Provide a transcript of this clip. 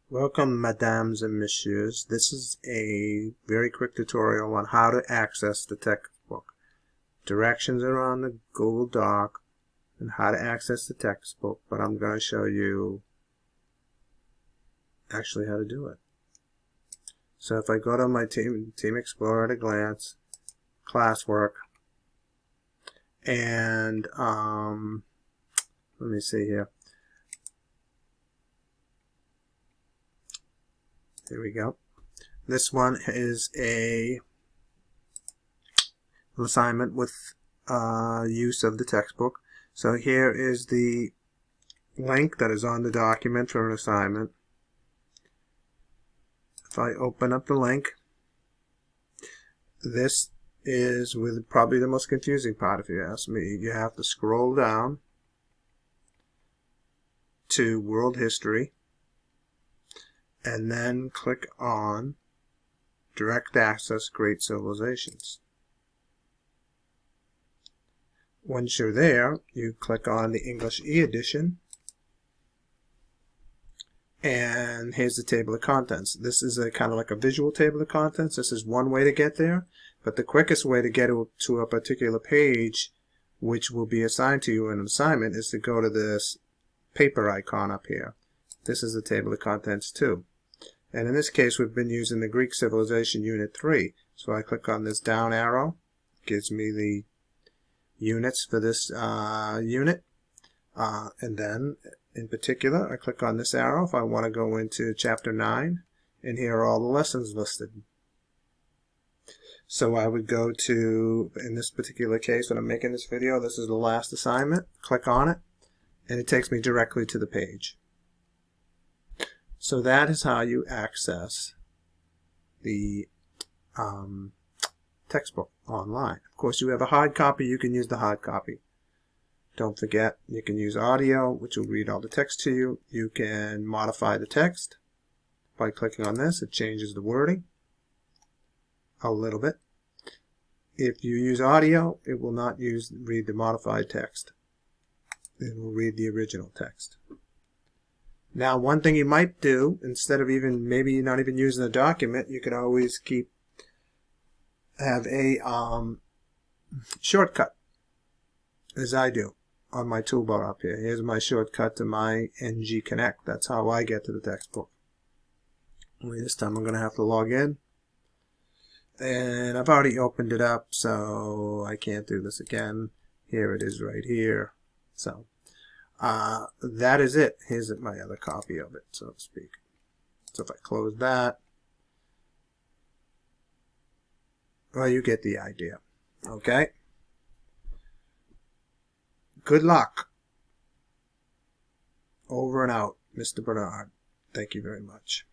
Welcome, mesdames and messieurs. This is a very quick tutorial on how to access the textbook. Directions are on the Google Doc and how to access the textbook, but I'm going to show you actually how to do it. So if I go to my Team Explorer at a glance, classwork, and let me see here. Here we go. This one is an assignment with use of the textbook. So here is the link that is on the document for an assignment. If I open up the link, this is with probably the most confusing part, if you ask me. You have to scroll down to World History and then click on Direct Access Great Civilizations. Once you're there, you click on the English e-edition, and here's the table of contents. This is a kind of like a visual table of contents. This is one way to get there, but the quickest way to get to a particular page, which will be assigned to you in an assignment, is to go to this paper icon up here. This is the table of contents too. And in this case, we've been using the Greek Civilization Unit 3. So I click on this down arrow. It gives me the units for this unit. And then, in particular, I click on this arrow if I want to go into Chapter 9. And here are all the lessons listed. So I would go to, in this particular case, when I'm making this video, this is the last assignment. Click on it, and it takes me directly to the page. So that is how you access the textbook online. Of course, you have a hard copy, you can use the hard copy. Don't forget, you can use audio, which will read all the text to you. You can modify the text by clicking on this. It changes the wording a little bit. If you use audio, it will not read the modified text. It will read the original text. Now, one thing you might do, instead of maybe you're not even using a document, you can always have a shortcut, as I do on my toolbar up here. Here's my shortcut to my NG Connect. That's how I get to the textbook. Only this time I'm going to have to log in. And I've already opened it up, so I can't do this again. Here it is right here. So that is it. Here's my other copy of it, so to speak. So if I close that, well, you get the idea. Okay? Good luck. Over and out, Mr. Bernard. Thank you very much.